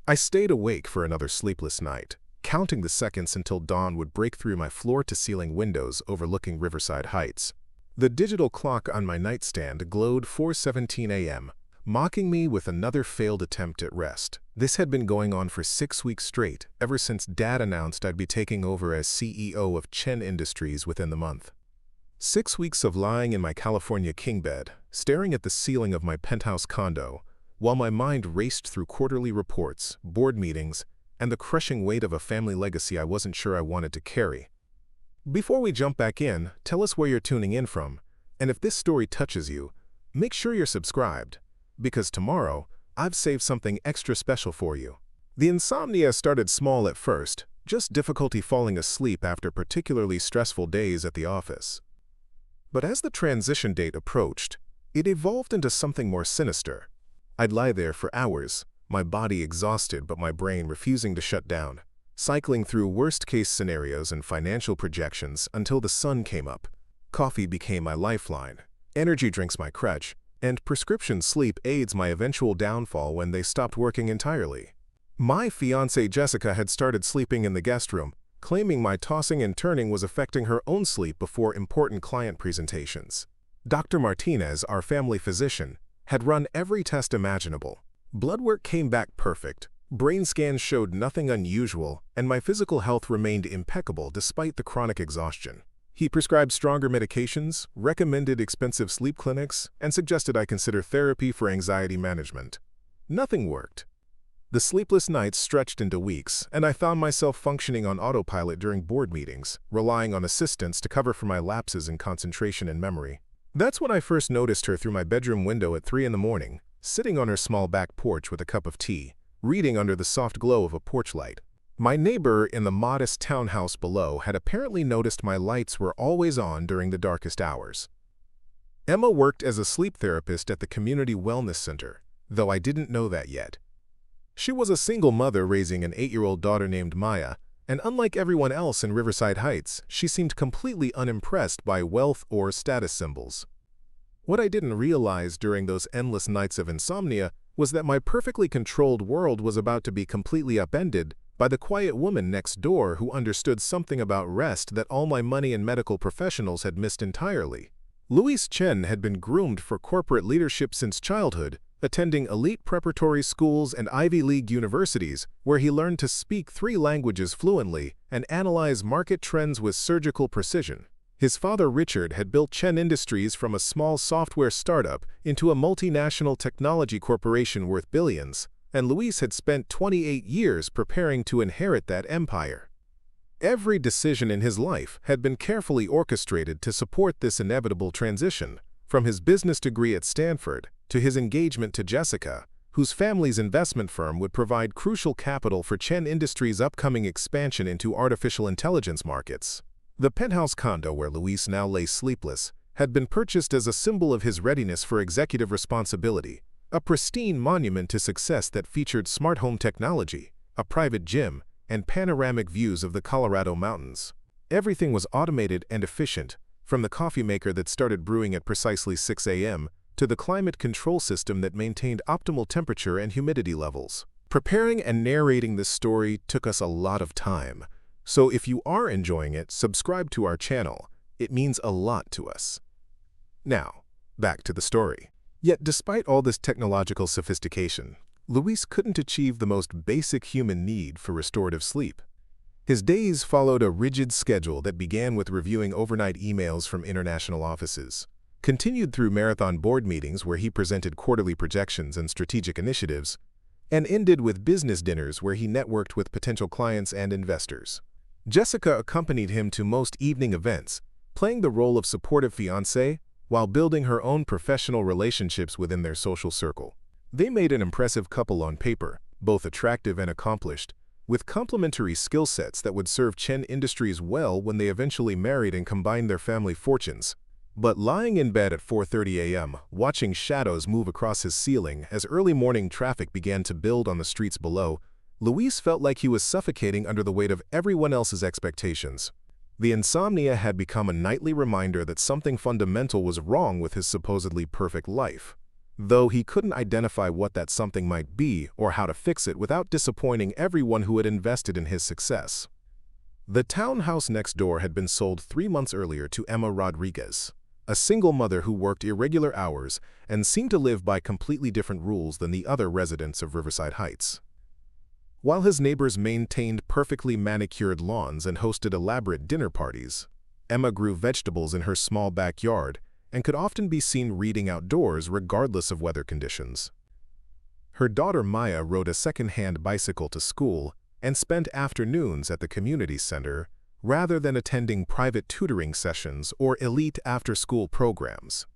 I stayed awake for another sleepless night, counting the seconds until dawn would break through my floor-to-ceiling windows overlooking Riverside Heights. The digital clock on my nightstand glowed 4:17 a.m., mocking me with another failed attempt at rest. This had been going on for 6 weeks straight, ever since Dad announced I'd be taking over as CEO of Chen Industries within the month. 6 weeks of lying in my California king bed, staring at the ceiling of my penthouse condo, while my mind raced through quarterly reports, board meetings, and the crushing weight of a family legacy I wasn't sure I wanted to carry. Before we jump back in, tell us where you're tuning in from, and if this story touches you, make sure you're subscribed, because tomorrow, I've saved something extra special for you. The insomnia started small at first, just difficulty falling asleep after particularly stressful days at the office. But as the transition date approached, it evolved into something more sinister. I'd lie there for hours, my body exhausted but my brain refusing to shut down, cycling through worst-case scenarios and financial projections until the sun came up. Coffee became my lifeline, energy drinks my crutch, and prescription sleep aids my eventual downfall when they stopped working entirely. My fiancée Jessica had started sleeping in the guest room, claiming my tossing and turning was affecting her own sleep before important client presentations. Dr. Martinez, our family physician, had run every test imaginable. Blood work came back perfect, brain scans showed nothing unusual, and my physical health remained impeccable despite the chronic exhaustion. He prescribed stronger medications, recommended expensive sleep clinics, and suggested I consider therapy for anxiety management. Nothing worked. The sleepless nights stretched into weeks, and I found myself functioning on autopilot during board meetings, relying on assistants to cover for my lapses in concentration and memory. That's when I first noticed her through my bedroom window at 3 in the morning, sitting on her small back porch with a cup of tea, reading under the soft glow of a porch light. My neighbor in the modest townhouse below had apparently noticed my lights were always on during the darkest hours. Emma worked as a sleep therapist at the community wellness center, though I didn't know that yet. She was a single mother raising an 8-year-old daughter named Maya, and unlike everyone else in Riverside Heights, she seemed completely unimpressed by wealth or status symbols. What I didn't realize during those endless nights of insomnia was that my perfectly controlled world was about to be completely upended by the quiet woman next door who understood something about rest that all my money and medical professionals had missed entirely. Louise Chen had been groomed for corporate leadership since childhood, attending elite preparatory schools and Ivy League universities, where he learned to speak 3 languages fluently and analyze market trends with surgical precision. His father, Richard, had built Chen Industries from a small software startup into a multinational technology corporation worth billions, and Louise had spent 28 years preparing to inherit that empire. Every decision in his life had been carefully orchestrated to support this inevitable transition, from his business degree at Stanford to his engagement to Jessica, whose family's investment firm would provide crucial capital for Chen Industries' upcoming expansion into artificial intelligence markets. The penthouse condo where Louise now lay sleepless had been purchased as a symbol of his readiness for executive responsibility, a pristine monument to success that featured smart home technology, a private gym, and panoramic views of the Colorado mountains. Everything was automated and efficient, from the coffee maker that started brewing at precisely 6 a.m. to the climate control system that maintained optimal temperature and humidity levels. Preparing and narrating this story took us a lot of time, so if you are enjoying it, subscribe to our channel. It means a lot to us. Now, back to the story. Yet despite all this technological sophistication, Luis couldn't achieve the most basic human need for restorative sleep. His days followed a rigid schedule that began with reviewing overnight emails from international offices, continued through marathon board meetings where he presented quarterly projections and strategic initiatives, and ended with business dinners where he networked with potential clients and investors. Jessica accompanied him to most evening events, playing the role of supportive fiancée while building her own professional relationships within their social circle. They made an impressive couple on paper, both attractive and accomplished, with complementary skill sets that would serve Chen Industries well when they eventually married and combined their family fortunes. But lying in bed at 4:30 a.m., watching shadows move across his ceiling as early morning traffic began to build on the streets below, Luis felt like he was suffocating under the weight of everyone else's expectations. The insomnia had become a nightly reminder that something fundamental was wrong with his supposedly perfect life. though he couldn't identify what that something might be or how to fix it without disappointing everyone who had invested in his success. The townhouse next door had been sold 3 months earlier to Emma Rodriguez, a single mother who worked irregular hours and seemed to live by completely different rules than the other residents of Riverside Heights. While his neighbors maintained perfectly manicured lawns and hosted elaborate dinner parties, Emma grew vegetables in her small backyard and could often be seen reading outdoors regardless of weather conditions. Her daughter Maya rode a second-hand bicycle to school and spent afternoons at the community center rather than attending private tutoring sessions or elite after-school programs.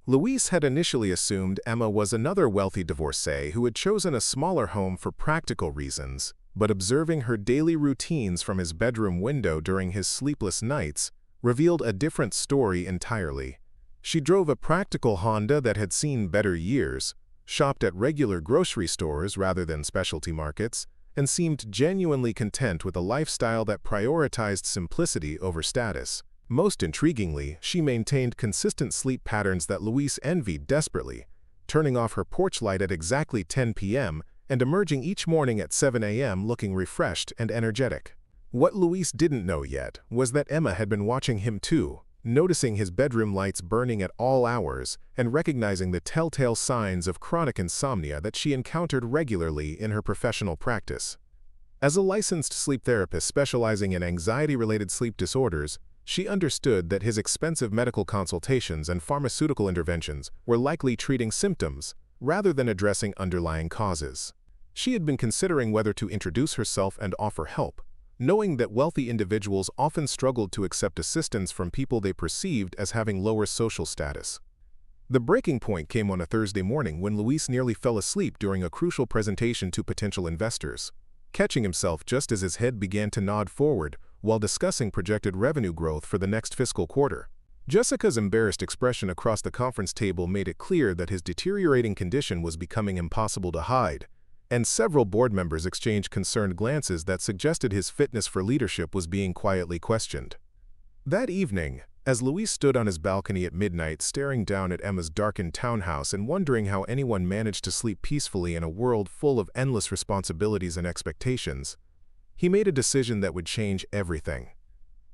Luis had initially assumed Emma was another wealthy divorcee who had chosen a smaller home for practical reasons, but observing her daily routines from his bedroom window during his sleepless nights revealed a different story entirely. She drove a practical Honda that had seen better years, shopped at regular grocery stores rather than specialty markets, and seemed genuinely content with a lifestyle that prioritized simplicity over status. Most intriguingly, she maintained consistent sleep patterns that Luis envied desperately, turning off her porch light at exactly 10 p.m. and emerging each morning at 7 a.m. looking refreshed and energetic. What Luis didn't know yet was that Emma had been watching him too, noticing his bedroom lights burning at all hours and recognizing the telltale signs of chronic insomnia that she encountered regularly in her professional practice. As a licensed sleep therapist specializing in anxiety-related sleep disorders, she understood that his expensive medical consultations and pharmaceutical interventions were likely treating symptoms rather than addressing underlying causes. She had been considering whether to introduce herself and offer help, knowing that wealthy individuals often struggled to accept assistance from people they perceived as having lower social status. The breaking point came on a Thursday morning when Luis nearly fell asleep during a crucial presentation to potential investors, catching himself just as his head began to nod forward while discussing projected revenue growth for the next fiscal quarter. Jessica's embarrassed expression across the conference table made it clear that his deteriorating condition was becoming impossible to hide, and several board members exchanged concerned glances that suggested his fitness for leadership was being quietly questioned. That evening, as Luis stood on his balcony at midnight staring down at Emma's darkened townhouse and wondering how anyone managed to sleep peacefully in a world full of endless responsibilities and expectations, he made a decision that would change everything.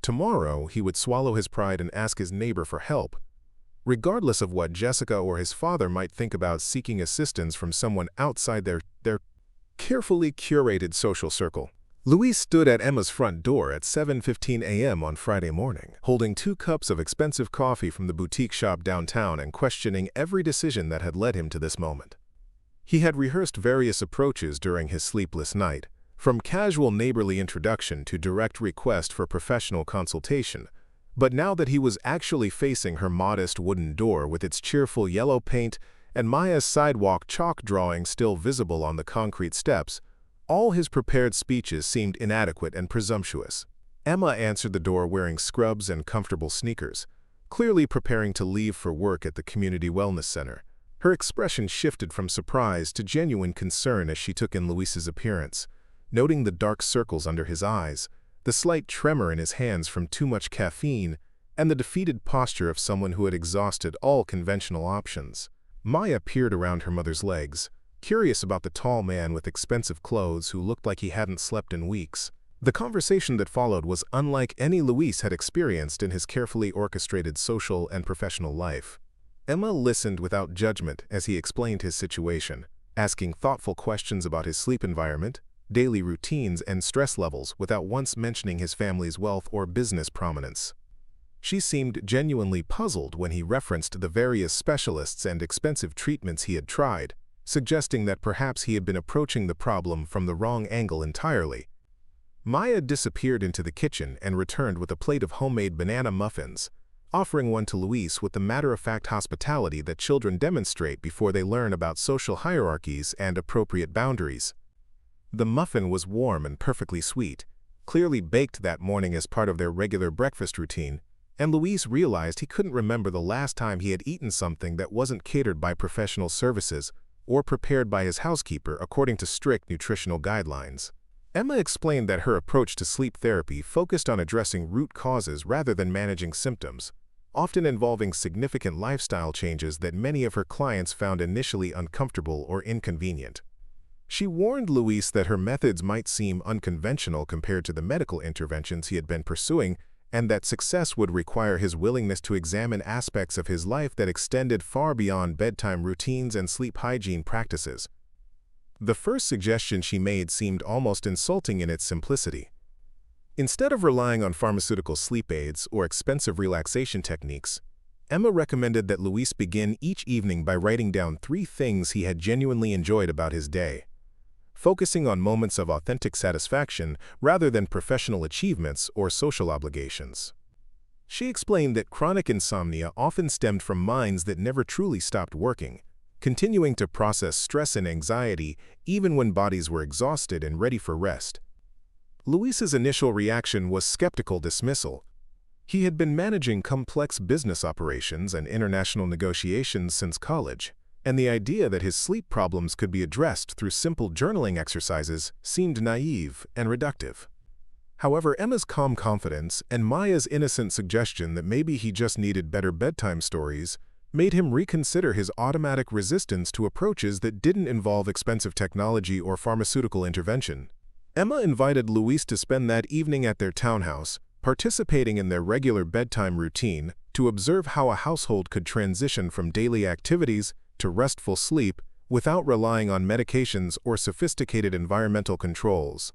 Tomorrow, he would swallow his pride and ask his neighbor for help, regardless of what Jessica or his father might think about seeking assistance from someone outside their carefully curated social circle. Luis stood at Emma's front door at 7:15 a.m. on Friday morning, holding 2 cups of expensive coffee from the boutique shop downtown and questioning every decision that had led him to this moment. He had rehearsed various approaches during his sleepless night, from casual neighborly introduction to direct request for professional consultation, but now that he was actually facing her modest wooden door with its cheerful yellow paint and Maya's sidewalk chalk drawing still visible on the concrete steps, all his prepared speeches seemed inadequate and presumptuous. Emma answered the door wearing scrubs and comfortable sneakers, clearly preparing to leave for work at the community wellness center. Her expression shifted from surprise to genuine concern as she took in Luis's appearance, noting the dark circles under his eyes, the slight tremor in his hands from too much caffeine, and the defeated posture of someone who had exhausted all conventional options. Maya peered around her mother's legs, curious about the tall man with expensive clothes who looked like he hadn't slept in weeks. The conversation that followed was unlike any Luis had experienced in his carefully orchestrated social and professional life. Emma listened without judgment as he explained his situation, asking thoughtful questions about his sleep environment, daily routines, and stress levels without once mentioning his family's wealth or business prominence. She seemed genuinely puzzled when he referenced the various specialists and expensive treatments he had tried, suggesting that perhaps he had been approaching the problem from the wrong angle entirely. Maya disappeared into the kitchen and returned with a plate of homemade banana muffins, offering one to Luis with the matter-of-fact hospitality that children demonstrate before they learn about social hierarchies and appropriate boundaries. The muffin was warm and perfectly sweet, clearly baked that morning as part of their regular breakfast routine, and Luis realized he couldn't remember the last time he had eaten something that wasn't catered by professional services or prepared by his housekeeper according to strict nutritional guidelines. Emma explained that her approach to sleep therapy focused on addressing root causes rather than managing symptoms, often involving significant lifestyle changes that many of her clients found initially uncomfortable or inconvenient. She warned Luis that her methods might seem unconventional compared to the medical interventions he had been pursuing, and that success would require his willingness to examine aspects of his life that extended far beyond bedtime routines and sleep hygiene practices. The first suggestion she made seemed almost insulting in its simplicity. Instead of relying on pharmaceutical sleep aids or expensive relaxation techniques, Emma recommended that Luis begin each evening by writing down 3 things he had genuinely enjoyed about his day, focusing on moments of authentic satisfaction rather than professional achievements or social obligations. She explained that chronic insomnia often stemmed from minds that never truly stopped working, continuing to process stress and anxiety even when bodies were exhausted and ready for rest. Luis's initial reaction was skeptical dismissal. He had been managing complex business operations and international negotiations since college, and the idea that his sleep problems could be addressed through simple journaling exercises seemed naive and reductive. However, Emma's calm confidence and Maya's innocent suggestion that maybe he just needed better bedtime stories made him reconsider his automatic resistance to approaches that didn't involve expensive technology or pharmaceutical intervention. Emma invited Luis to spend that evening at their townhouse, participating in their regular bedtime routine, to observe how a household could transition from daily activities to restful sleep without relying on medications or sophisticated environmental controls.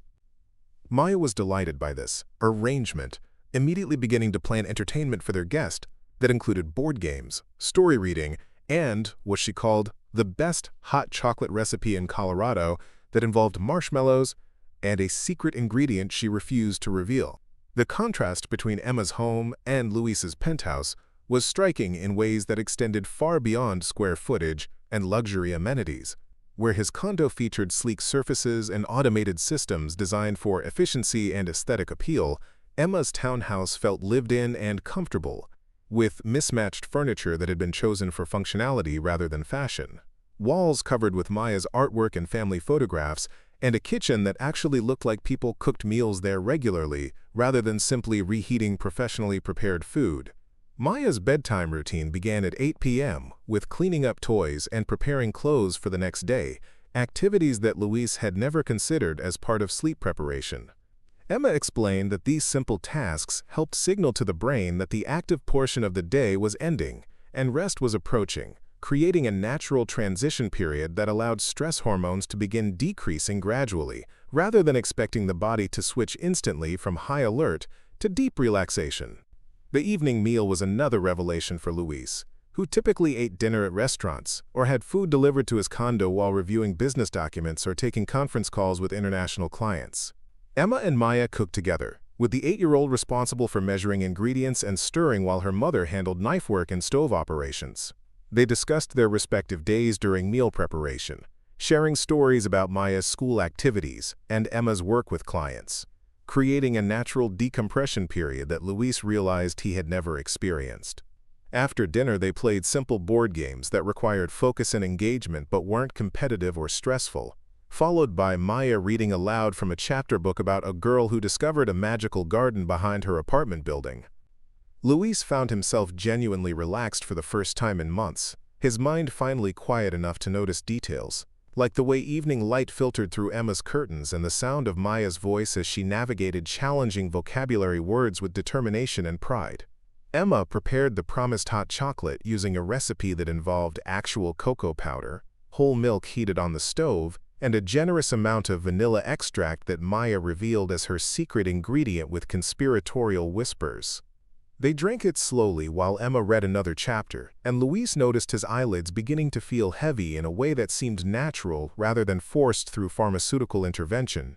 Maya was delighted by this arrangement, immediately beginning to plan entertainment for their guest that included board games, story reading, and what she called the best hot chocolate recipe in Colorado that involved marshmallows and a secret ingredient she refused to reveal. The contrast between Emma's home and Luis's penthouse was striking in ways that extended far beyond square footage and luxury amenities. Where his condo featured sleek surfaces and automated systems designed for efficiency and aesthetic appeal, Emma's townhouse felt lived in and comfortable, with mismatched furniture that had been chosen for functionality rather than fashion, walls covered with Maya's artwork and family photographs, and a kitchen that actually looked like people cooked meals there regularly rather than simply reheating professionally prepared food. Maya's bedtime routine began at 8 p.m. with cleaning up toys and preparing clothes for the next day, activities that Luis had never considered as part of sleep preparation. Emma explained that these simple tasks helped signal to the brain that the active portion of the day was ending and rest was approaching, creating a natural transition period that allowed stress hormones to begin decreasing gradually, rather than expecting the body to switch instantly from high alert to deep relaxation. The evening meal was another revelation for Luis, who typically ate dinner at restaurants or had food delivered to his condo while reviewing business documents or taking conference calls with international clients. Emma and Maya cooked together, with the 8-year-old responsible for measuring ingredients and stirring while her mother handled knife work and stove operations. They discussed their respective days during meal preparation, sharing stories about Maya's school activities and Emma's work with clients, creating a natural decompression period that Luis realized he had never experienced. After dinner, they played simple board games that required focus and engagement but weren't competitive or stressful, followed by Maya reading aloud from a chapter book about a girl who discovered a magical garden behind her apartment building. Luis found himself genuinely relaxed for the first time in months, his mind finally quiet enough to notice details, like the way evening light filtered through Emma's curtains and the sound of Maya's voice as she navigated challenging vocabulary words with determination and pride. Emma prepared the promised hot chocolate using a recipe that involved actual cocoa powder, whole milk heated on the stove, and a generous amount of vanilla extract that Maya revealed as her secret ingredient with conspiratorial whispers. They drank it slowly while Emma read another chapter, and Luis noticed his eyelids beginning to feel heavy in a way that seemed natural rather than forced through pharmaceutical intervention.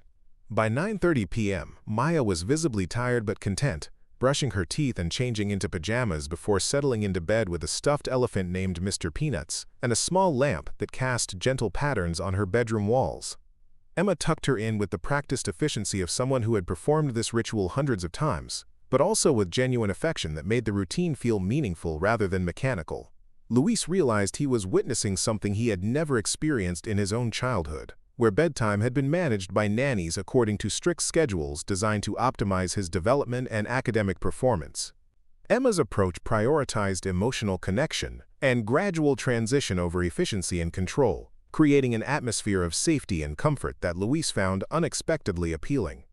By 9:30 p.m., Maya was visibly tired but content, brushing her teeth and changing into pajamas before settling into bed with a stuffed elephant named Mr. Peanuts and a small lamp that cast gentle patterns on her bedroom walls. Emma tucked her in with the practiced efficiency of someone who had performed this ritual hundreds of times, but also with genuine affection that made the routine feel meaningful rather than mechanical. Luis realized he was witnessing something he had never experienced in his own childhood, where bedtime had been managed by nannies according to strict schedules designed to optimize his development and academic performance. Emma's approach prioritized emotional connection and gradual transition over efficiency and control, creating an atmosphere of safety and comfort that Luis found unexpectedly appealing.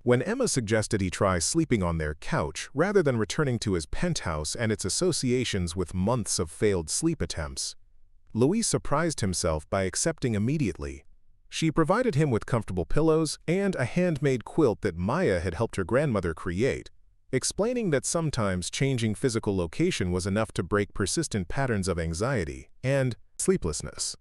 When Emma suggested he try sleeping on their couch rather than returning to his penthouse and its associations with months of failed sleep attempts, Luis surprised himself by accepting immediately. She provided him with comfortable pillows and a handmade quilt that Maya had helped her grandmother create, explaining that sometimes changing physical location was enough to break persistent patterns of anxiety and sleeplessness.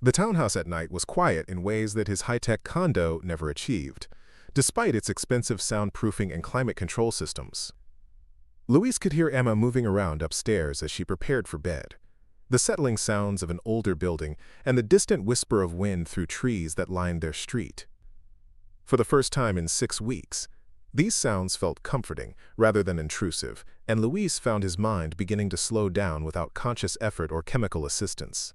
The townhouse at night was quiet in ways that his high-tech condo never achieved, despite its expensive soundproofing and climate control systems. Luis could hear Emma moving around upstairs as she prepared for bed, the settling sounds of an older building and the distant whisper of wind through trees that lined their street. For the first time in 6 weeks, these sounds felt comforting rather than intrusive, and Luis found his mind beginning to slow down without conscious effort or chemical assistance.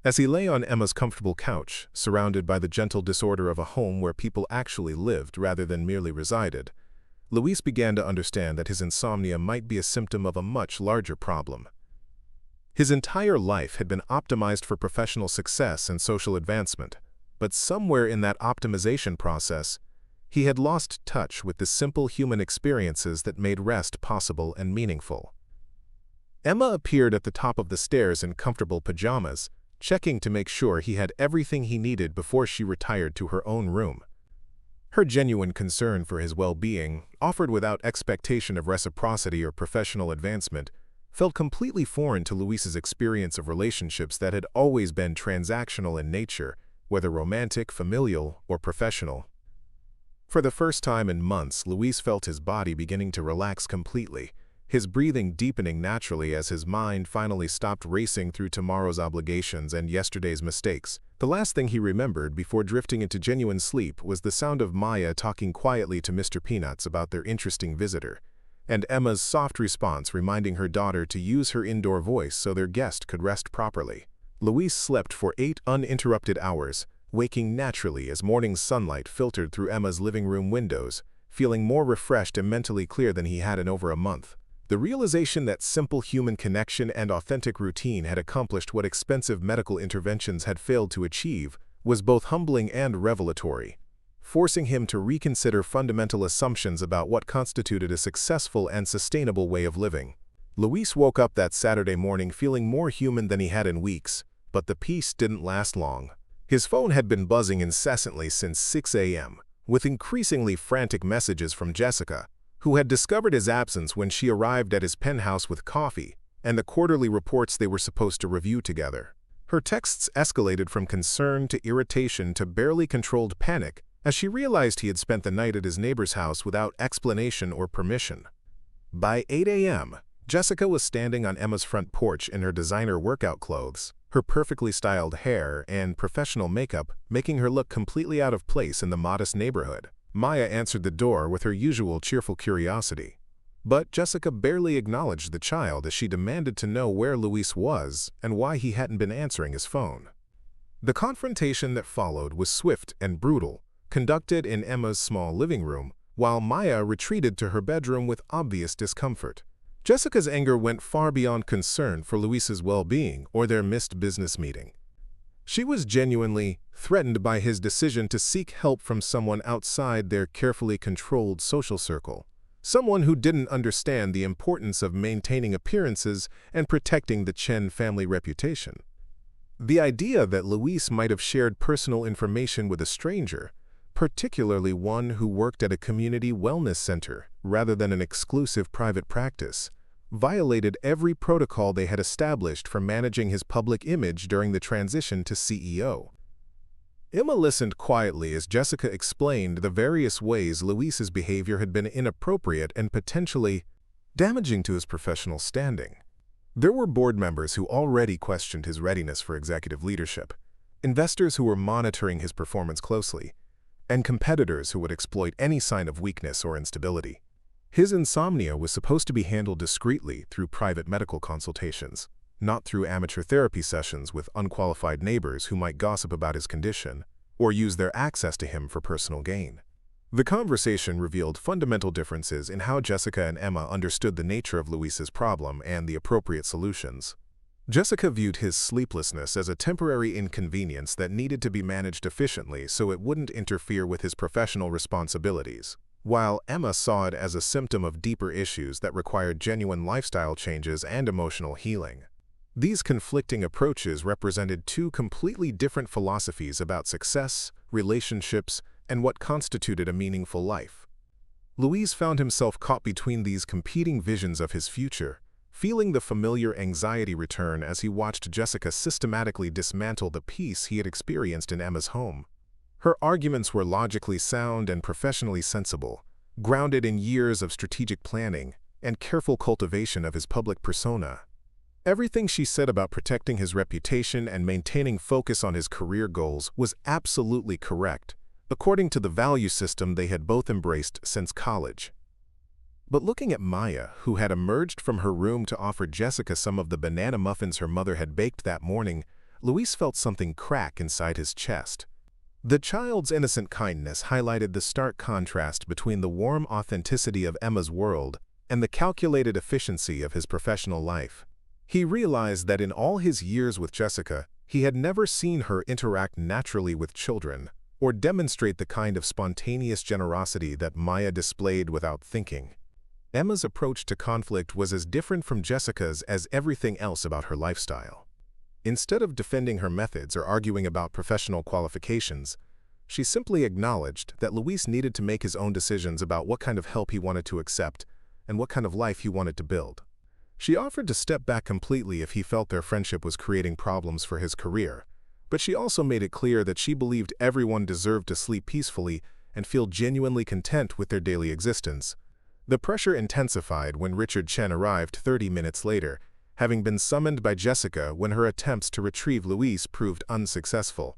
As he lay on Emma's comfortable couch, surrounded by the gentle disorder of a home where people actually lived rather than merely resided, Luis began to understand that his insomnia might be a symptom of a much larger problem. His entire life had been optimized for professional success and social advancement, but somewhere in that optimization process, he had lost touch with the simple human experiences that made rest possible and meaningful. Emma appeared at the top of the stairs in comfortable pajamas, checking to make sure he had everything he needed before she retired to her own room. Her genuine concern for his well-being, offered without expectation of reciprocity or professional advancement, felt completely foreign to Luis's experience of relationships that had always been transactional in nature, whether romantic, familial, or professional. For the first time in months, Luis felt his body beginning to relax completely, his breathing deepening naturally as his mind finally stopped racing through tomorrow's obligations and yesterday's mistakes. The last thing he remembered before drifting into genuine sleep was the sound of Maya talking quietly to Mr. Peanuts about their interesting visitor, and Emma's soft response reminding her daughter to use her indoor voice so their guest could rest properly. Luis slept for 8 uninterrupted hours, waking naturally as morning sunlight filtered through Emma's living room windows, feeling more refreshed and mentally clear than he had in over a month. The realization that simple human connection and authentic routine had accomplished what expensive medical interventions had failed to achieve was both humbling and revelatory, forcing him to reconsider fundamental assumptions about what constituted a successful and sustainable way of living. Luis woke up that Saturday morning feeling more human than he had in weeks, but the peace didn't last long. His phone had been buzzing incessantly since 6 a.m., with increasingly frantic messages from Jessica, who had discovered his absence when she arrived at his penthouse with coffee and the quarterly reports they were supposed to review together. Her texts escalated from concern to irritation to barely controlled panic as she realized he had spent the night at his neighbor's house without explanation or permission. By 8 a.m., Jessica was standing on Emma's front porch in her designer workout clothes, her perfectly styled hair and professional makeup making her look completely out of place in the modest neighborhood. Maya answered the door with her usual cheerful curiosity, but Jessica barely acknowledged the child as she demanded to know where Luis was and why he hadn't been answering his phone. The confrontation that followed was swift and brutal, conducted in Emma's small living room, while Maya retreated to her bedroom with obvious discomfort. Jessica's anger went far beyond concern for Luis's well-being or their missed business meeting. She was genuinely threatened by his decision to seek help from someone outside their carefully controlled social circle, someone who didn't understand the importance of maintaining appearances and protecting the Chen family reputation. The idea that Luis might have shared personal information with a stranger, particularly one who worked at a community wellness center rather than an exclusive private practice, violated every protocol they had established for managing his public image during the transition to CEO. Emma listened quietly as Jessica explained the various ways Luis's behavior had been inappropriate and potentially damaging to his professional standing. There were board members who already questioned his readiness for executive leadership, investors who were monitoring his performance closely, and competitors who would exploit any sign of weakness or instability. His insomnia was supposed to be handled discreetly through private medical consultations, not through amateur therapy sessions with unqualified neighbors who might gossip about his condition or use their access to him for personal gain. The conversation revealed fundamental differences in how Jessica and Emma understood the nature of Luis's problem and the appropriate solutions. Jessica viewed his sleeplessness as a temporary inconvenience that needed to be managed efficiently so it wouldn't interfere with his professional responsibilities, while Emma saw it as a symptom of deeper issues that required genuine lifestyle changes and emotional healing. These conflicting approaches represented two completely different philosophies about success, relationships, and what constituted a meaningful life. Luis found himself caught between these competing visions of his future, feeling the familiar anxiety return as he watched Jessica systematically dismantle the peace he had experienced in Emma's home. Her arguments were logically sound and professionally sensible, grounded in years of strategic planning and careful cultivation of his public persona. Everything she said about protecting his reputation and maintaining focus on his career goals was absolutely correct, according to the value system they had both embraced since college. But looking at Maya, who had emerged from her room to offer Jessica some of the banana muffins her mother had baked that morning, Luis felt something crack inside his chest. The child's innocent kindness highlighted the stark contrast between the warm authenticity of Emma's world and the calculated efficiency of his professional life. He realized that in all his years with Jessica, he had never seen her interact naturally with children or demonstrate the kind of spontaneous generosity that Maya displayed without thinking. Emma's approach to conflict was as different from Jessica's as everything else about her lifestyle. Instead of defending her methods or arguing about professional qualifications, she simply acknowledged that Luis needed to make his own decisions about what kind of help he wanted to accept and what kind of life he wanted to build. She offered to step back completely if he felt their friendship was creating problems for his career, but she also made it clear that she believed everyone deserved to sleep peacefully and feel genuinely content with their daily existence. The pressure intensified when Richard Chen arrived 30 minutes later, having been summoned by Jessica when her attempts to retrieve Luis proved unsuccessful.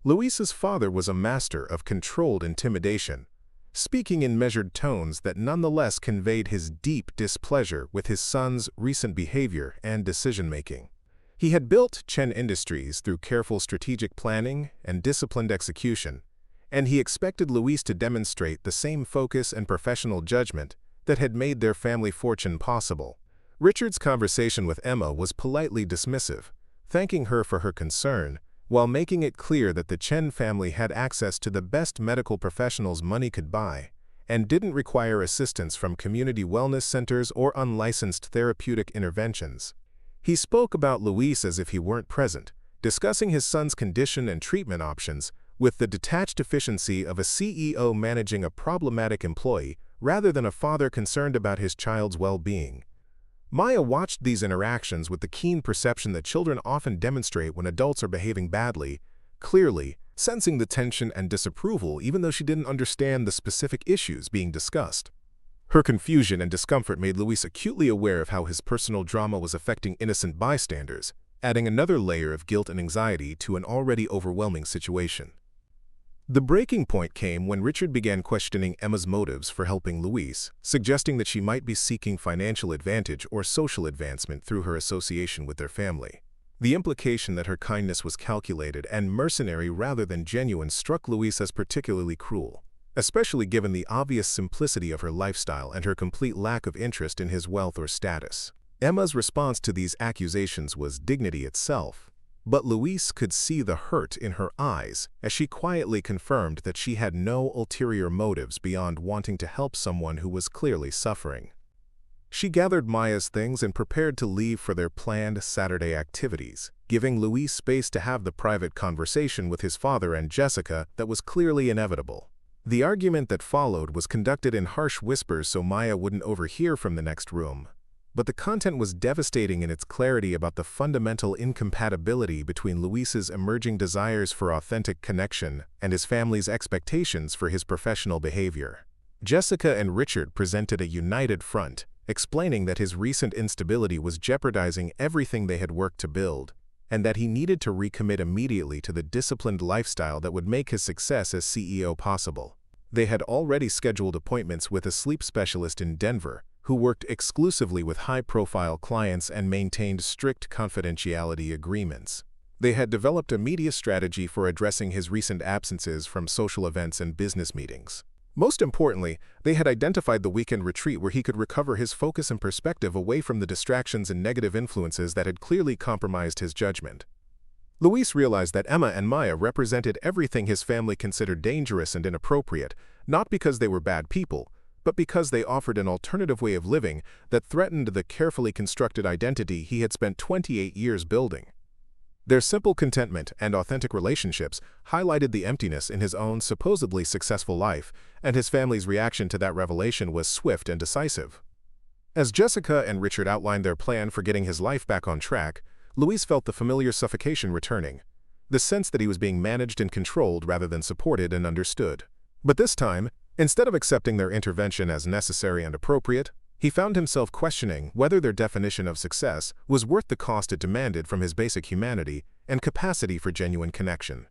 Luis's father was a master of controlled intimidation, speaking in measured tones that nonetheless conveyed his deep displeasure with his son's recent behavior and decision-making. He had built Chen Industries through careful strategic planning and disciplined execution, and he expected Luis to demonstrate the same focus and professional judgment that had made their family fortune possible. Richard's conversation with Emma was politely dismissive, thanking her for her concern, while making it clear that the Chen family had access to the best medical professionals money could buy, and didn't require assistance from community wellness centers or unlicensed therapeutic interventions. He spoke about Luis as if he weren't present, discussing his son's condition and treatment options with the detached efficiency of a CEO managing a problematic employee rather than a father concerned about his child's well-being. Maya watched these interactions with the keen perception that children often demonstrate when adults are behaving badly, clearly sensing the tension and disapproval even though she didn't understand the specific issues being discussed. Her confusion and discomfort made Luis acutely aware of how his personal drama was affecting innocent bystanders, adding another layer of guilt and anxiety to an already overwhelming situation. The breaking point came when Richard began questioning Emma's motives for helping Luis, suggesting that she might be seeking financial advantage or social advancement through her association with their family. The implication that her kindness was calculated and mercenary rather than genuine struck Luis as particularly cruel, especially given the obvious simplicity of her lifestyle and her complete lack of interest in his wealth or status. Emma's response to these accusations was dignity itself, but Luis could see the hurt in her eyes as she quietly confirmed that she had no ulterior motives beyond wanting to help someone who was clearly suffering. She gathered Maya's things and prepared to leave for their planned Saturday activities, giving Luis space to have the private conversation with his father and Jessica that was clearly inevitable. The argument that followed was conducted in harsh whispers so Maya wouldn't overhear from the next room, but the content was devastating in its clarity about the fundamental incompatibility between Luis's emerging desires for authentic connection and his family's expectations for his professional behavior. Jessica and Richard presented a united front, explaining that his recent instability was jeopardizing everything they had worked to build, and that he needed to recommit immediately to the disciplined lifestyle that would make his success as CEO possible. They had already scheduled appointments with a sleep specialist in Denver, who worked exclusively with high-profile clients and maintained strict confidentiality agreements. They had developed a media strategy for addressing his recent absences from social events and business meetings. Most importantly, they had identified the weekend retreat where he could recover his focus and perspective away from the distractions and negative influences that had clearly compromised his judgment. Luis realized that Emma and Maya represented everything his family considered dangerous and inappropriate, not because they were bad people, but because they offered an alternative way of living that threatened the carefully constructed identity he had spent 28 years building. Their simple contentment and authentic relationships highlighted the emptiness in his own supposedly successful life, and his family's reaction to that revelation was swift and decisive. As Jessica and Richard outlined their plan for getting his life back on track, Luis felt the familiar suffocation returning, the sense that he was being managed and controlled rather than supported and understood. But this time, instead of accepting their intervention as necessary and appropriate, he found himself questioning whether their definition of success was worth the cost it demanded from his basic humanity and capacity for genuine connection.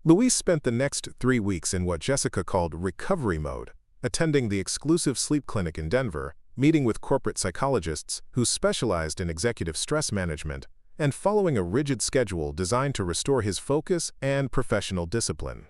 Luis spent the next 3 weeks in what Jessica called recovery mode, attending the exclusive sleep clinic in Denver, meeting with corporate psychologists who specialized in executive stress management, and following a rigid schedule designed to restore his focus and professional discipline.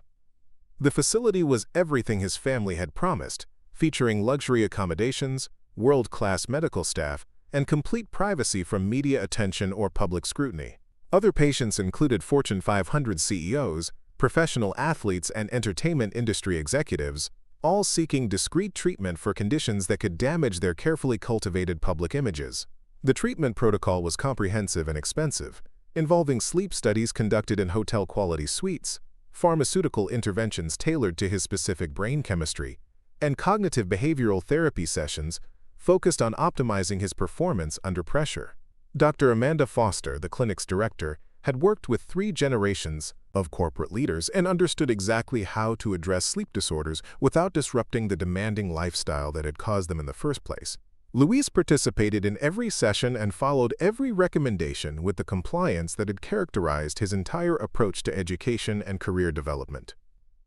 The facility was everything his family had promised, featuring luxury accommodations, world-class medical staff, and complete privacy from media attention or public scrutiny. Other patients included Fortune 500 CEOs, professional athletes, and entertainment industry executives, all seeking discreet treatment for conditions that could damage their carefully cultivated public images. The treatment protocol was comprehensive and expensive, involving sleep studies conducted in hotel-quality suites, pharmaceutical interventions tailored to his specific brain chemistry, and cognitive behavioral therapy sessions focused on optimizing his performance under pressure. Dr. Amanda Foster, the clinic's director, had worked with 3 generations of corporate leaders and understood exactly how to address sleep disorders without disrupting the demanding lifestyle that had caused them in the first place. Luis participated in every session and followed every recommendation with the compliance that had characterized his entire approach to education and career development.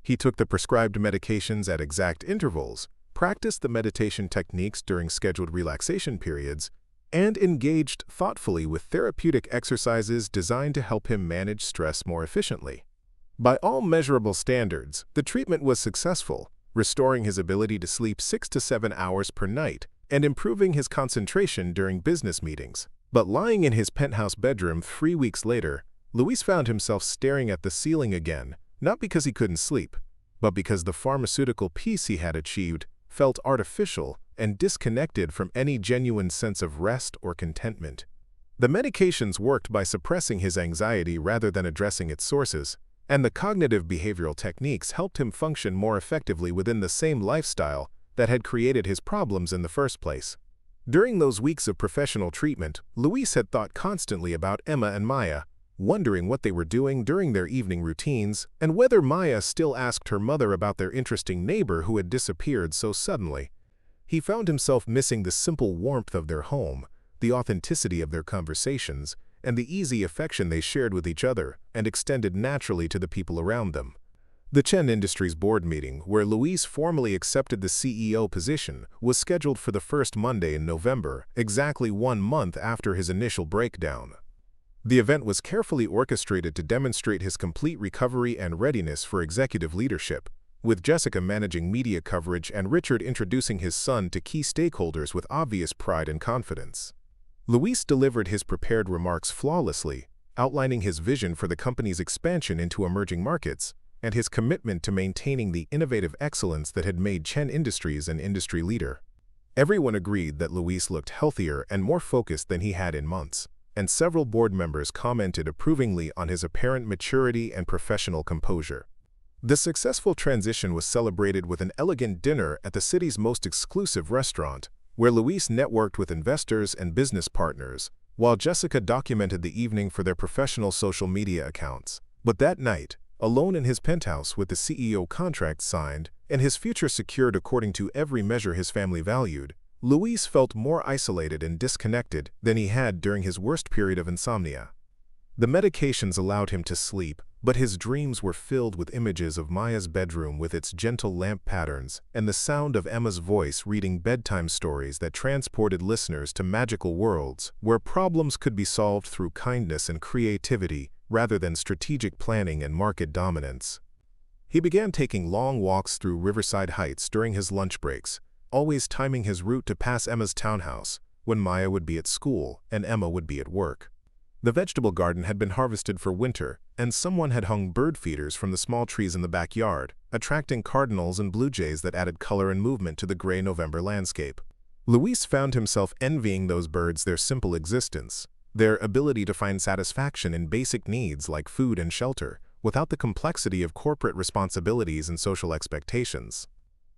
He took the prescribed medications at exact intervals, practiced the meditation techniques during scheduled relaxation periods, and engaged thoughtfully with therapeutic exercises designed to help him manage stress more efficiently. By all measurable standards, the treatment was successful, restoring his ability to sleep 6 to 7 hours per night and improving his concentration during business meetings. But lying in his penthouse bedroom 3 weeks later, Luis found himself staring at the ceiling again, not because he couldn't sleep, but because the pharmaceutical peace he had achieved felt artificial and disconnected from any genuine sense of rest or contentment. The medications worked by suppressing his anxiety rather than addressing its sources, and the cognitive behavioral techniques helped him function more effectively within the same lifestyle that had created his problems in the first place. During those weeks of professional treatment, Luis had thought constantly about Emma and Maya, wondering what they were doing during their evening routines and whether Maya still asked her mother about their interesting neighbor who had disappeared so suddenly. He found himself missing the simple warmth of their home, the authenticity of their conversations, and the easy affection they shared with each other and extended naturally to the people around them. The Chen Industries board meeting, where Luis formally accepted the CEO position, was scheduled for the first Monday in November, exactly 1 month after his initial breakdown. The event was carefully orchestrated to demonstrate his complete recovery and readiness for executive leadership, with Jessica managing media coverage and Richard introducing his son to key stakeholders with obvious pride and confidence. Luis delivered his prepared remarks flawlessly, outlining his vision for the company's expansion into emerging markets and his commitment to maintaining the innovative excellence that had made Chen Industries an industry leader. Everyone agreed that Luis looked healthier and more focused than he had in months, and several board members commented approvingly on his apparent maturity and professional composure. The successful transition was celebrated with an elegant dinner at the city's most exclusive restaurant, where Luis networked with investors and business partners, while Jessica documented the evening for their professional social media accounts. But that night, alone in his penthouse with the CEO contract signed and his future secured according to every measure his family valued, Luis felt more isolated and disconnected than he had during his worst period of insomnia. The medications allowed him to sleep, but his dreams were filled with images of Maya's bedroom with its gentle lamp patterns and the sound of Emma's voice reading bedtime stories that transported listeners to magical worlds where problems could be solved through kindness and creativity rather than strategic planning and market dominance. He began taking long walks through Riverside Heights during his lunch breaks, always timing his route to pass Emma's townhouse, when Maya would be at school and Emma would be at work. The vegetable garden had been harvested for winter, and someone had hung bird feeders from the small trees in the backyard, attracting cardinals and blue jays that added color and movement to the gray November landscape. Luis found himself envying those birds their simple existence, their ability to find satisfaction in basic needs like food and shelter, without the complexity of corporate responsibilities and social expectations.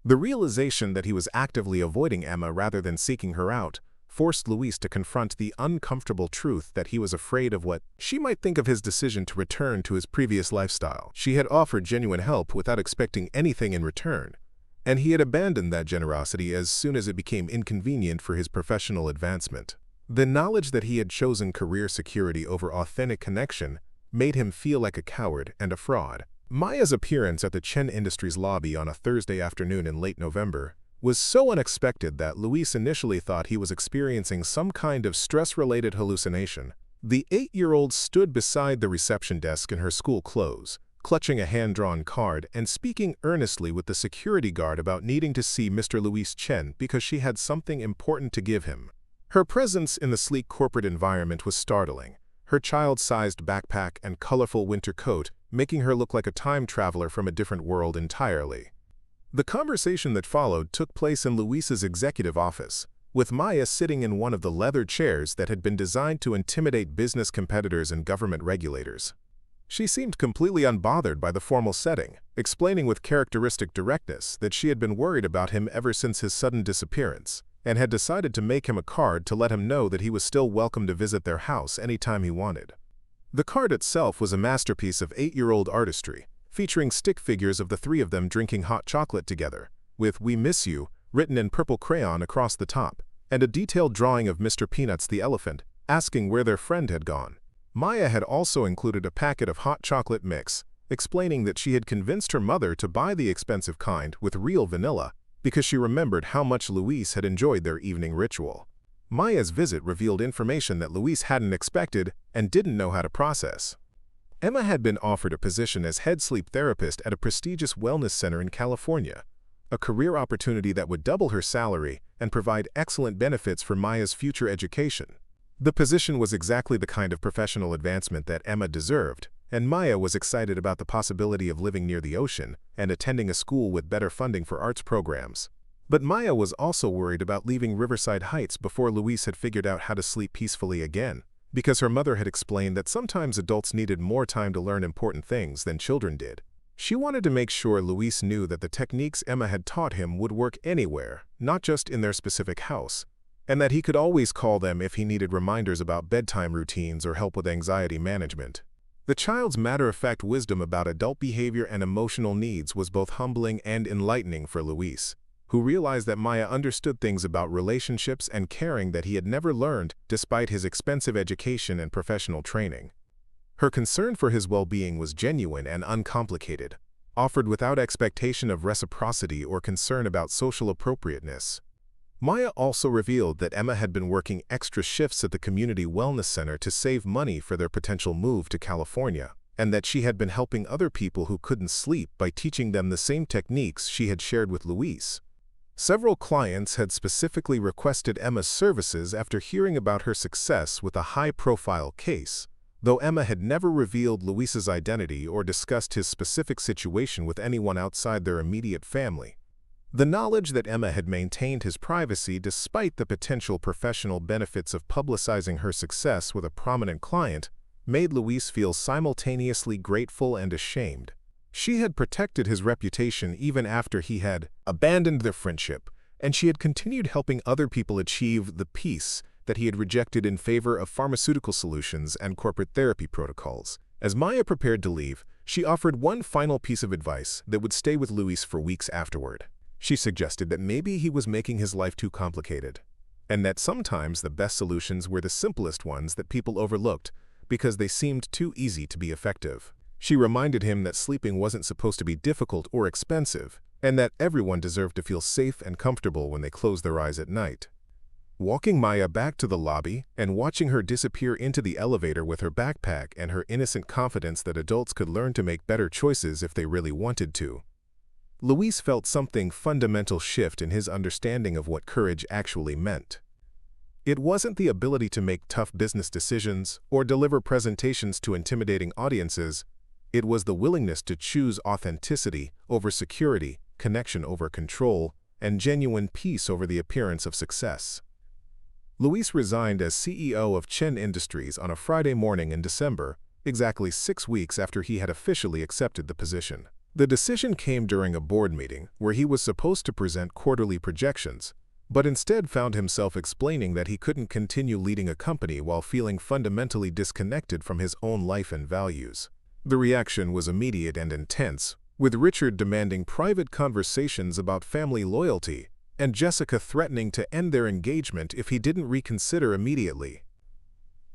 The realization that he was actively avoiding Emma rather than seeking her out forced Luis to confront the uncomfortable truth that he was afraid of what she might think of his decision to return to his previous lifestyle. She had offered genuine help without expecting anything in return, and he had abandoned that generosity as soon as it became inconvenient for his professional advancement. The knowledge that he had chosen career security over authentic connection made him feel like a coward and a fraud. Maya's appearance at the Chen Industries lobby on a Thursday afternoon in late November was so unexpected that Luis initially thought he was experiencing some kind of stress-related hallucination. The 8-year-old stood beside the reception desk in her school clothes, clutching a hand-drawn card and speaking earnestly with the security guard about needing to see Mr. Luis Chen because she had something important to give him. Her presence in the sleek corporate environment was startling, her child-sized backpack and colorful winter coat making her look like a time traveler from a different world entirely. The conversation that followed took place in Luis's executive office, with Maya sitting in one of the leather chairs that had been designed to intimidate business competitors and government regulators. She seemed completely unbothered by the formal setting, explaining with characteristic directness that she had been worried about him ever since his sudden disappearance, and had decided to make him a card to let him know that he was still welcome to visit their house anytime he wanted. The card itself was a masterpiece of 8-year-old artistry, featuring stick figures of the three of them drinking hot chocolate together, with "We miss you" written in purple crayon across the top, and a detailed drawing of Mr. Peanuts the elephant, asking where their friend had gone. Maya had also included a packet of hot chocolate mix, explaining that she had convinced her mother to buy the expensive kind with real vanilla because she remembered how much Luis had enjoyed their evening ritual. Maya's visit revealed information that Luis hadn't expected and didn't know how to process. Emma had been offered a position as head sleep therapist at a prestigious wellness center in California, a career opportunity that would double her salary and provide excellent benefits for Maya's future education. The position was exactly the kind of professional advancement that Emma deserved, and Maya was excited about the possibility of living near the ocean and attending a school with better funding for arts programs. But Maya was also worried about leaving Riverside Heights before Luis had figured out how to sleep peacefully again, because her mother had explained that sometimes adults needed more time to learn important things than children did. She wanted to make sure Luis knew that the techniques Emma had taught him would work anywhere, not just in their specific house, and that he could always call them if he needed reminders about bedtime routines or help with anxiety management. The child's matter-of-fact wisdom about adult behavior and emotional needs was both humbling and enlightening for Luis, who realized that Maya understood things about relationships and caring that he had never learned despite his expensive education and professional training. Her concern for his well-being was genuine and uncomplicated, offered without expectation of reciprocity or concern about social appropriateness. Maya also revealed that Emma had been working extra shifts at the community wellness center to save money for their potential move to California, and that she had been helping other people who couldn't sleep by teaching them the same techniques she had shared with Luis. Several clients had specifically requested Emma's services after hearing about her success with a high-profile case, though Emma had never revealed Luis's identity or discussed his specific situation with anyone outside their immediate family. The knowledge that Emma had maintained his privacy despite the potential professional benefits of publicizing her success with a prominent client made Luis feel simultaneously grateful and ashamed. She had protected his reputation even after he had abandoned their friendship, and she had continued helping other people achieve the peace that he had rejected in favor of pharmaceutical solutions and corporate therapy protocols. As Maya prepared to leave, she offered one final piece of advice that would stay with Luis for weeks afterward. She suggested that maybe he was making his life too complicated, and that sometimes the best solutions were the simplest ones that people overlooked because they seemed too easy to be effective. She reminded him that sleeping wasn't supposed to be difficult or expensive, and that everyone deserved to feel safe and comfortable when they closed their eyes at night. Walking Maya back to the lobby and watching her disappear into the elevator with her backpack and her innocent confidence that adults could learn to make better choices if they really wanted to, Luis felt something fundamental shift in his understanding of what courage actually meant. It wasn't the ability to make tough business decisions or deliver presentations to intimidating audiences. It was the willingness to choose authenticity over security, connection over control, and genuine peace over the appearance of success. Luis resigned as CEO of Chen Industries on a Friday morning in December, exactly 6 weeks after he had officially accepted the position. The decision came during a board meeting where he was supposed to present quarterly projections, but instead found himself explaining that he couldn't continue leading a company while feeling fundamentally disconnected from his own life and values. The reaction was immediate and intense, with Richard demanding private conversations about family loyalty and Jessica threatening to end their engagement if he didn't reconsider immediately.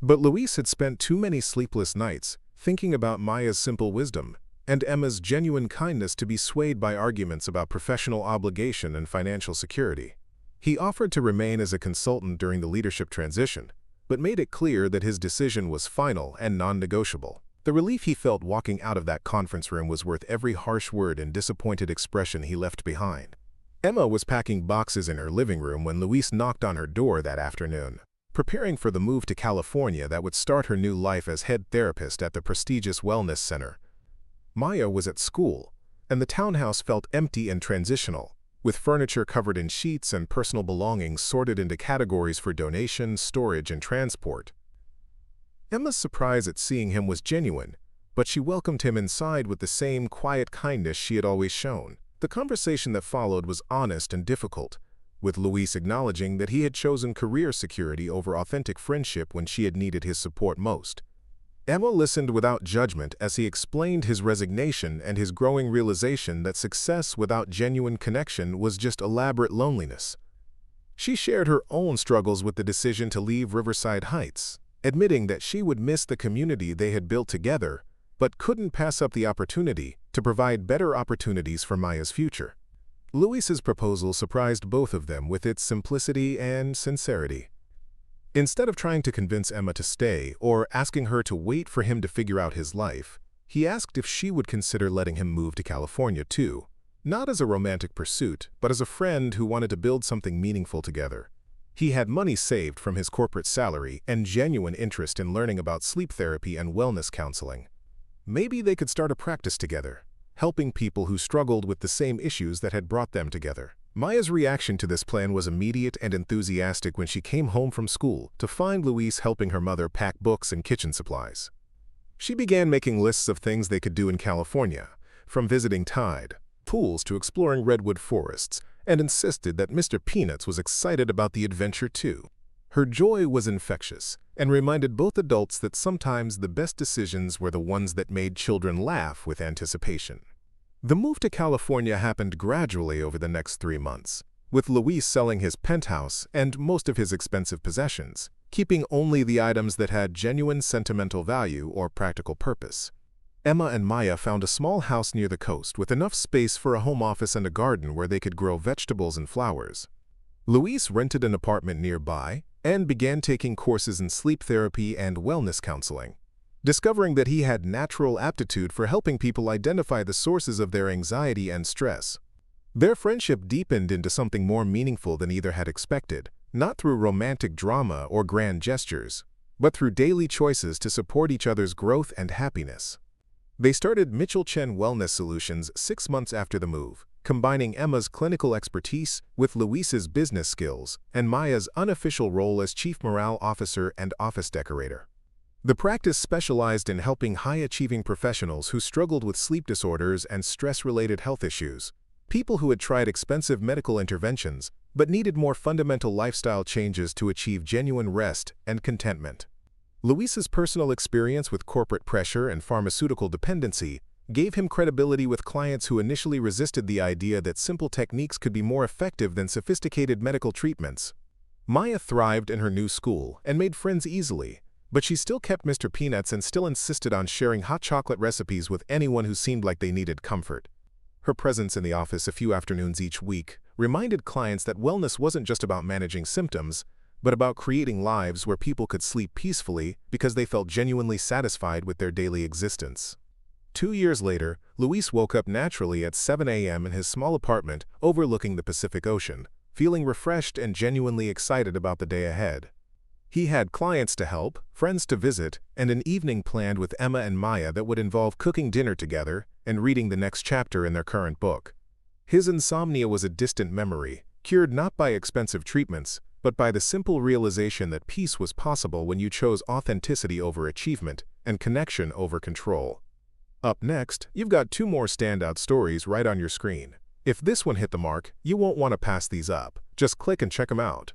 But Luis had spent too many sleepless nights thinking about Maya's simple wisdom and Emma's genuine kindness to be swayed by arguments about professional obligation and financial security. He offered to remain as a consultant during the leadership transition, but made it clear that his decision was final and non-negotiable. The relief he felt walking out of that conference room was worth every harsh word and disappointed expression he left behind. Emma was packing boxes in her living room when Luis knocked on her door that afternoon, preparing for the move to California that would start her new life as head therapist at the prestigious wellness center. Maya was at school, and the townhouse felt empty and transitional, with furniture covered in sheets and personal belongings sorted into categories for donation, storage, and transport. Emma's surprise at seeing him was genuine, but she welcomed him inside with the same quiet kindness she had always shown. The conversation that followed was honest and difficult, with Luis acknowledging that he had chosen career security over authentic friendship when she had needed his support most. Emma listened without judgment as he explained his resignation and his growing realization that success without genuine connection was just elaborate loneliness. She shared her own struggles with the decision to leave Riverside Heights, admitting that she would miss the community they had built together, but couldn't pass up the opportunity to provide better opportunities for Maya's future. Luis's proposal surprised both of them with its simplicity and sincerity. Instead of trying to convince Emma to stay or asking her to wait for him to figure out his life, he asked if she would consider letting him move to California too, not as a romantic pursuit, but as a friend who wanted to build something meaningful together. He had money saved from his corporate salary and genuine interest in learning about sleep therapy and wellness counseling. Maybe they could start a practice together, helping people who struggled with the same issues that had brought them together. Maya's reaction to this plan was immediate and enthusiastic when she came home from school to find Luis helping her mother pack books and kitchen supplies. She began making lists of things they could do in California, from visiting tide pools to exploring redwood forests, and insisted that Mr. Peanuts was excited about the adventure too. Her joy was infectious and reminded both adults that sometimes the best decisions were the ones that made children laugh with anticipation. The move to California happened gradually over the next 3 months, with Luis selling his penthouse and most of his expensive possessions, keeping only the items that had genuine sentimental value or practical purpose. Emma and Maya found a small house near the coast with enough space for a home office and a garden where they could grow vegetables and flowers. Luis rented an apartment nearby and began taking courses in sleep therapy and wellness counseling, discovering that he had natural aptitude for helping people identify the sources of their anxiety and stress. Their friendship deepened into something more meaningful than either had expected, not through romantic drama or grand gestures, but through daily choices to support each other's growth and happiness. They started Mitchell Chen Wellness Solutions 6 months after the move, combining Emma's clinical expertise with Luis's business skills and Maya's unofficial role as chief morale officer and office decorator. The practice specialized in helping high-achieving professionals who struggled with sleep disorders and stress-related health issues, people who had tried expensive medical interventions but needed more fundamental lifestyle changes to achieve genuine rest and contentment. Luis's personal experience with corporate pressure and pharmaceutical dependency gave him credibility with clients who initially resisted the idea that simple techniques could be more effective than sophisticated medical treatments. Maya thrived in her new school and made friends easily, but she still kept Mr. Peanuts and still insisted on sharing hot chocolate recipes with anyone who seemed like they needed comfort. Her presence in the office a few afternoons each week reminded clients that wellness wasn't just about managing symptoms, but about creating lives where people could sleep peacefully because they felt genuinely satisfied with their daily existence. 2 years later, Luis woke up naturally at 7 a.m. in his small apartment overlooking the Pacific Ocean, feeling refreshed and genuinely excited about the day ahead. He had clients to help, friends to visit, and an evening planned with Emma and Maya that would involve cooking dinner together and reading the next chapter in their current book. His insomnia was a distant memory, cured not by expensive treatments, but by the simple realization that peace was possible when you chose authenticity over achievement and connection over control. Up next, you've got 2 more standout stories right on your screen. If this one hit the mark, you won't want to pass these up. Just click and check them out.